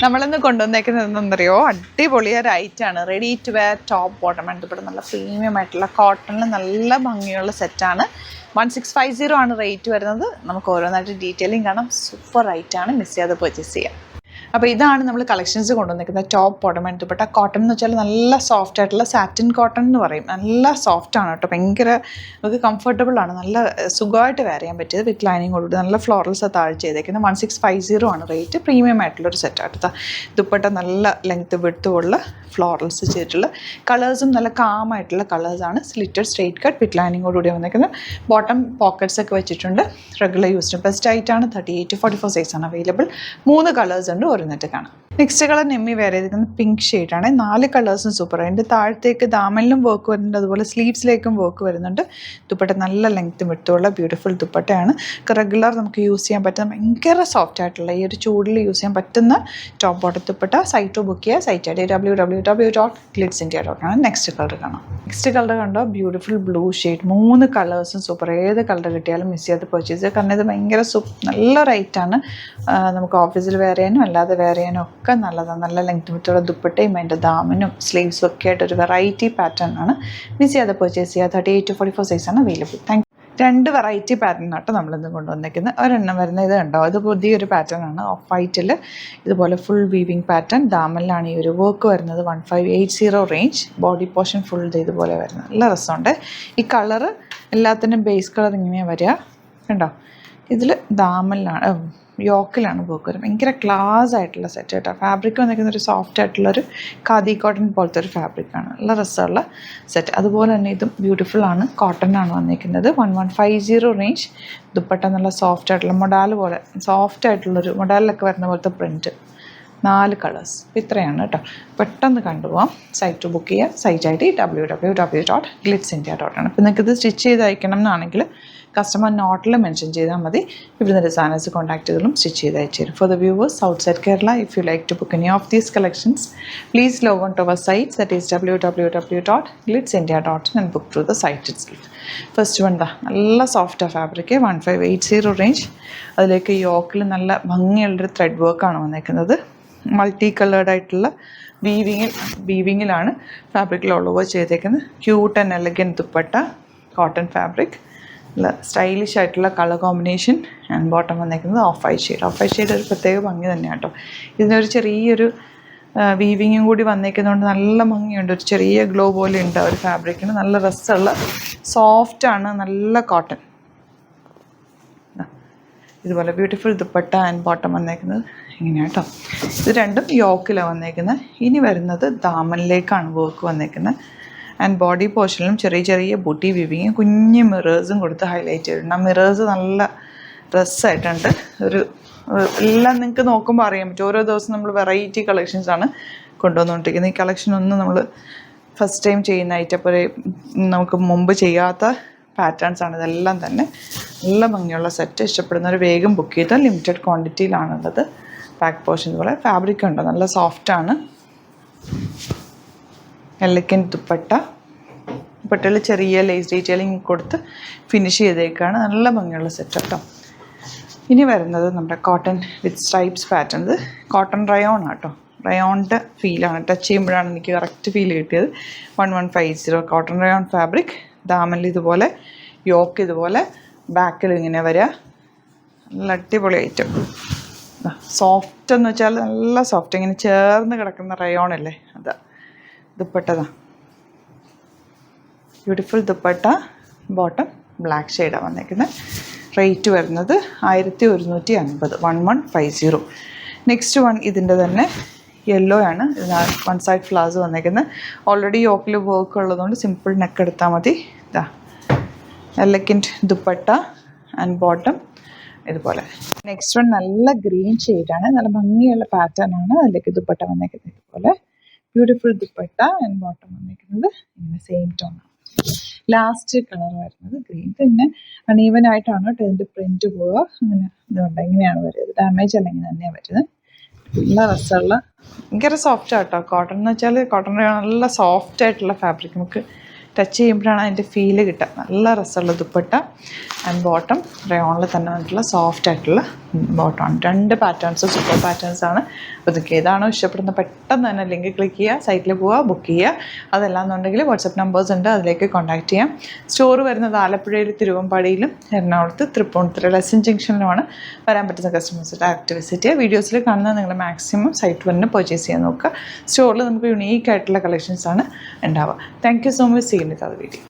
നമ്മളിന്ന് കൊണ്ടുവന്നേക്കുന്നത് എന്താണെന്നറിയോ, അടിപൊളി ഒരു ഐറ്റാണ്. Ready to wear top bottom and ഇവിടെ നല്ല പ്രീമിയം ആയിട്ടുള്ള കോട്ടണിൽ നല്ല ഭംഗിയുള്ള സെറ്റാണ്. 1650 ആണ് റേറ്റ് വരുന്നത്. നമുക്ക് ഓരോന്നായിട്ട് ഡീറ്റെയിലിംഗ് കാണാം. സൂപ്പർ റൈറ്റാണ്, മിസ് ചെയ്യാതെ പർച്ചേസ് ചെയ്യാം. അപ്പോൾ ഇതാണ് നമ്മൾ കളക്ഷൻസ് കൊണ്ടുവന്നിരിക്കുന്നത്. Top bottom and dupatta. Cotton എന്ന് വെച്ചാൽ നല്ല സോഫ്റ്റ് ആയിട്ടുള്ള സാറ്റിൻ കോട്ടൺ എന്ന് പറയും. നല്ല സോഫ്റ്റ് ആണ് കേട്ടോ, ഭയങ്കര നമുക്ക് കംഫർട്ടബിൾ ആണ്, നല്ല സുഖമായിട്ട് വെയർ ചെയ്യാൻ പറ്റിയത്. വിത്ത് ലൈനിങ്ങോട് നല്ല ഫ്ലോറൽസ് താഴെ ചെയ്തേക്കുന്നത്. 1650 ആണ് റേറ്റ്. പ്രീമിയം ആയിട്ടുള്ളൊരു സെറ്റാണ്. ദുപ്പട്ട നല്ല ലെങ്ത്ത് വിടുത്തുള്ള ഫ്ലോറൽസ് ചെയ്തിട്ടുള്ള കളേഴ്സും നല്ല കാമായിട്ടുള്ള കളേഴ്സാണ്. സ്ലിറ്റഡ് സ്ട്രെയിറ്റ് കട്ട് വിത്ത് ലൈനിങ്ങോടുകൂടി വന്നിരിക്കുന്നത്. ബോട്ടം പോക്കറ്റ്സ് ഒക്കെ വെച്ചിട്ടുണ്ട്. റെഗുലർ യൂസിന് ബെസ്റ്റ് ആയിട്ടാണ്. 38 to 44 സൈസാണ് അവൈലബിൾ. 3 കളേഴ്സ് ഉണ്ട്, ഓരോന്നിട്ട് കാണാം. നെക്സ്റ്റ് കളർ നെമ്മി വേറെ ചെയ്തിരിക്കുന്നത് പിങ്ക് ഷെയ്ഡാണ്. 4 കളേഴ്സും സൂപ്പർ. അതിൻ്റെ താഴത്തേക്ക് ദാമനിലും വർക്ക് വരുന്നുണ്ട്, അതുപോലെ സ്ലീവ്സിലേക്കും വർക്ക് വരുന്നുണ്ട്. ദുപ്പട്ട നല്ല ലെങ്ത്തും വിട്ടുള്ള ബ്യൂട്ടിഫുൾ ദുപ്പട്ടയാണ്. റെഗുലർ നമുക്ക് യൂസ് ചെയ്യാൻ പറ്റുന്ന ഭയങ്കര സോഫ്റ്റ് ആയിട്ടുള്ള ഈ ഒരു ചൂടിൽ യൂസ് ചെയ്യാൻ പറ്റുന്ന top bottom dupatta. Site book ചെയ്യുക. Site I D www.glitzindia.com. Next colour കാണാം. നെക്സ്റ്റ് കളർ കണ്ടോ, ബ്യൂട്ടിഫുൾ ബ്ലൂ ഷെയ്ഡ്. 3 കളേഴ്സും സൂപ്പർ. ഏത് കളർ കിട്ടിയാലും മിസ് ചെയ്ത് പർച്ചേസ് ചെയ്യുക. കാരണം ഇത് ഭയങ്കര നല്ല റേറ്റാണ്. നമുക്ക് ഓഫീസിൽ വെയർ ചെയ്യാനും അല്ലാതെ വെയർ ചെയ്യാനും ഒക്കെ നല്ലതാണ്. നല്ല ലെങ്ത് വിട്ടുള്ള ദുപ്പട്ടയും അതിൻ്റെ ദാമനും സ്ലീവ്സും ഒക്കെ ആയിട്ട് ഒരു വെറൈറ്റി പാറ്റേൺ ആണ്. മിസ് ചെയ്യാതെ പർച്ചേസ് ചെയ്യുക. 38 to 44 സൈസാണ് അവൈലബിൾ. 2 വെറൈറ്റി പാറ്റേൺ ആട്ടോ നമ്മളിന്ന് കൊണ്ടുവന്നിരിക്കുന്നത്. ഒരെണ്ണം വരുന്ന ഇത് കണ്ടോ, ഇത് പുതിയൊരു പാറ്റേൺ ആണ്. ഓഫ് വൈറ്റിൽ ഇതുപോലെ ഫുൾ വീവിങ് പാറ്റേൺ. ദാമനിലാണ് ഈ ഒരു വർക്ക് വരുന്നത്. 1580 റേഞ്ച്. ബോഡി പോർഷൻ ഫുൾ ഇതുപോലെ വരുന്നത്. നല്ല രസമുണ്ട്. ഈ കളറ് എല്ലാത്തിനും ബേസ് കളർ ഇങ്ങനെയാണ് വരിക. കണ്ടോ, ഇതിൽ ദാമനിലാണ് യോക്കിലാണ് വർക്ക് വരും. ഭയങ്കര ക്ലാസ് ആയിട്ടുള്ള സെറ്റ് കേട്ടോ. ഫാബ്രിക് വന്നിരിക്കുന്ന ഒരു സോഫ്റ്റ് ആയിട്ടുള്ളൊരു ഖാദി കോട്ടൺ പോലത്തെ ഒരു ഫാബ്രിക്കാണ്. നല്ല രസമുള്ള സെറ്റ്. അതുപോലെ തന്നെ ഇതും ബ്യൂട്ടിഫുൾ ആണ്. കോട്ടൺ ആണ് വന്നിരിക്കുന്നത്. 1150 റേഞ്ച്. ദുപ്പട്ട നല്ല സോഫ്റ്റ് ആയിട്ടുള്ള മൊഡാൽ പോലെ സോഫ്റ്റ് ആയിട്ടുള്ളൊരു മൊഡാലിലൊക്കെ വരുന്ന പോലത്തെ പ്രിൻറ്റ്. 4 കളേഴ്സ്. ഇത്രയാണ് കേട്ടോ. പെട്ടെന്ന് കണ്ടുപോകാം. സൈറ്റ് ബുക്ക് ചെയ്യുക. Site I D www.glitzindia.com. അപ്പോൾ നിങ്ങൾക്ക് ഇത് സ്റ്റിച്ച് ചെയ്ത് അയക്കണം എന്നാണെങ്കിൽ കസ്റ്റമർ നോട്ടിൽ മെൻഷൻ ചെയ്താൽ മതി. ഇവിടുന്ന് ഡിസൈനേഴ്സ് കോൺടാക്ട് ചെയ്തോളും, സ്റ്റിച്ച് ചെയ്ത് അയച്ചു തരും. For the viewers outside Kerala, if you like to book any of these collections, please log on to our site, that is www.glitzindia.com, and book through the site itself. First one നല്ല soft fabric. 1580 range. അതിലേക്ക് യോക്കിൽ നല്ല ഭംഗിയുള്ളൊരു thread വർക്കാണ് വന്നേക്കുന്നത്. Multi coloured ആയിട്ടുള്ള വീവിങ്ങിലാണ് ഫാബ്രിക്കിൽ all over ചെയ്തേക്കുന്നത്. Cute and elegant dupatta. Cotton fabric. നല്ല സ്റ്റൈലിഷ് ആയിട്ടുള്ള കളർ കോമ്പിനേഷൻ. ആൻഡ് ബോട്ടം വന്നേക്കുന്നത് of white shade. Of white shade ഒരു പ്രത്യേക ഭംഗി തന്നെയാണ് കേട്ടോ. ഇതിനൊരു ചെറിയൊരു വീവിങ്ങും കൂടി വന്നേക്കുന്നതുകൊണ്ട് നല്ല ഭംഗിയുണ്ട്. ഒരു ചെറിയ ഗ്ലോ പോലെ ഉണ്ട് ഒരു ഫാബ്രിക്കിന്. നല്ല രസമുള്ള സോഫ്റ്റാണ്, നല്ല കോട്ടൺ. ഇതുപോലെ ബ്യൂട്ടിഫുൾ ദുപ്പട്ട ആൻഡ് ബോട്ടം വന്നേക്കുന്നത് ഇങ്ങനെയാണ് കേട്ടോ. ഇത് രണ്ടും യോക്കിലാണ് വന്നേക്കുന്നത്. ഇനി വരുന്നത് ദാമനിലേക്കാണ് വർക്ക് വന്നേക്കുന്നത്. ആൻഡ് ബോഡി പോർഷനിലും ചെറിയ ചെറിയ ബൂട്ടി വീവിങ്ങും കുഞ്ഞ് മിറേഴ്സും കൊടുത്ത് ഹൈലൈറ്റ് ചെയ്തിട്ടുണ്ട്. ആ മിറേഴ്സ് നല്ല ഡ്രസ്സായിട്ടുണ്ട്. ഒരു എല്ലാം നിങ്ങൾക്ക് നോക്കുമ്പോൾ അറിയാൻ പറ്റും. ഓരോ ദിവസം നമ്മൾ വെറൈറ്റി കളക്ഷൻസാണ് കൊണ്ടുവന്നുകൊണ്ടിരിക്കുന്നത്. ഈ കളക്ഷനൊന്നും നമ്മൾ ഫസ്റ്റ് ടൈം ചെയ്യുന്ന ഐറ്റപ്പോലെ നമുക്ക് മുമ്പ് ചെയ്യാത്ത പാറ്റേൺസാണ് ഇതെല്ലാം തന്നെ. നല്ല ഭംഗിയുള്ള സെറ്റ്. ഇഷ്ടപ്പെടുന്നവർ വേഗം ബുക്ക് ചെയ്താൽ ലിമിറ്റഡ് ക്വാണ്ടിറ്റിയിലാണുള്ളത്. ബാക്ക് പോർഷൻ പോലെ ഫാബ്രിക് ഉണ്ടോ, നല്ല സോഫ്റ്റാണ്. എലഗൻറ്റ് ദുപ്പട്ട. ദുപ്പട്ടയിൽ ചെറിയ ലേസ് ഡീറ്റെയിലിംഗ് കൊടുത്ത് ഫിനിഷ് ചെയ്തേക്കാണ്. നല്ല ഭംഗിയുള്ള സെറ്റ് കേട്ടോ. ഇനി വരുന്നത് നമ്മുടെ കോട്ടൺ വിത്ത് സ്ട്രൈപ്സ് പാറ്റേൺ. ഇത് കോട്ടൺ റയോൺ ആട്ടോ. റയോണിൻ്റെ ഫീലാണ്. ടച്ച് ചെയ്യുമ്പോഴാണ് എനിക്ക് കറക്റ്റ് ഫീൽ കിട്ടിയത്. 1150 കോട്ടൺ റയോൺ ഫാബ്രിക്. ദാമനിൽ ഇതുപോലെ, യോക്ക് ഇതുപോലെ, ബാക്കിൽ ഇങ്ങനെ വരിക. നല്ല അടിപൊളി ഐറ്റം. സോഫ്റ്റ് എന്ന് വെച്ചാൽ നല്ല സോഫ്റ്റ്, ഇങ്ങനെ ചേർന്ന് കിടക്കുന്ന റയോണല്ലേ അതാ. ദുപ്പട്ടതാ ബ്യൂട്ടിഫുൾ ദുപ്പട്ട. ബോട്ടം ബ്ലാക്ക് ഷെയ്ഡാണ് വന്നേക്കുന്നത്. റേറ്റ് വരുന്നത് 1150. 1150. നെക്സ്റ്റ് വൺ ഇതിൻ്റെ തന്നെ യെല്ലോ ആണ്. ഇതിന് 1 സൈഡ് ഫ്ലവേഴ്സ് വന്നേക്കുന്നത്. ഓൾറെഡി യോക്കിൽ വർക്ക് ഉള്ളതുകൊണ്ട് സിമ്പിൾ നെക്ക് എടുത്താൽ മതി. ഇതാ എലഗൻറ്റ് ദുപ്പട്ട ആൻഡ് ബോട്ടം ഇതുപോലെ. നെക്സ്റ്റ് വൺ നല്ല ഗ്രീൻ ഷെയ്ഡാണ്. നല്ല ഭംഗിയുള്ള പാറ്റേൺ ആണ്. അതിലേക്ക് ദുപ്പട്ട വന്നേക്കുന്നത് ഇതുപോലെ. ബ്യൂട്ടിഫുൾ ദുപ്പട്ട ആൻഡ് ബോട്ടം വന്നേക്കുന്നത് ഇങ്ങനെ സെയിം ടോണാണ്. ലാസ്റ്റ് കളർ വരുന്നത് ഗ്രീൻ. പിന്നെ അണീവൻ ആയിട്ടാണ് കേട്ടോ ഇതിൻ്റെ പ്രിൻറ്റ് പോവുക. അങ്ങനെ ഇതുകൊണ്ട് ഇങ്ങനെയാണ് വരുന്നത്. ഡാമേജ് അല്ലെങ്കിൽ തന്നെയാണ് വരുന്നത്. നല്ല രസമുള്ള ഭയങ്കര സോഫ്റ്റ് ആട്ടോ. കോട്ടൺ എന്ന് വെച്ചാൽ കോട്ടൺ നല്ല സോഫ്റ്റ് ആയിട്ടുള്ള ഫാബ്രിക്. നമുക്ക് ടച്ച് ചെയ്യുമ്പോഴാണ് അതിൻ്റെ ഫീല് കിട്ടുക. നല്ല രസമുള്ള ദുപ്പട്ട ആൻഡ് ബോട്ടം റയോണിൽ തന്നെ വന്നിട്ടുള്ള സോഫ്റ്റ് ആയിട്ടുള്ള ബോട്ടമാണ്. 2 പാറ്റേൺസ് സൂപ്പർ പാറ്റേൺസ് ആണ്. അപ്പോൾ ഇതൊക്കെ ഏതാണോ ഇഷ്ടപ്പെടുന്നത് പെട്ടെന്ന് തന്നെ ലിങ്ക് ക്ലിക്ക് ചെയ്യുക, സൈറ്റിൽ പോവുക, ബുക്ക് ചെയ്യുക. അതല്ലാന്നുണ്ടെങ്കിൽ വാട്സപ്പ് നമ്പേഴ്സ് ഉണ്ട്, അതിലേക്ക് കോൺടാക്ട് ചെയ്യാം. സ്റ്റോർ വരുന്നത് ആലപ്പുഴയിൽ, തിരുവമ്പാടിയിലും, എറണാകുളത്ത്, തൃപ്പൂണിത്തുറ ലെസൺ ജംഗ്ഷനിലുമാണ്. വരാൻ പറ്റുന്ന കസ്റ്റമേഴ്സ് ഡയറക്റ്റ് വിസിറ്റ് ചെയ്യുക. വീഡിയോസിൽ കാണുന്ന നിങ്ങൾ മാക്സിമം സൈറ്റ് വന്ന് പർച്ചേസ് ചെയ്യാൻ നോക്കുക. സ്റ്റോറിൽ നമുക്ക് യുണീക്ക് ആയിട്ടുള്ള കളക്ഷൻസാണ് ഉണ്ടാവുക. Thank you so much. See you in the video.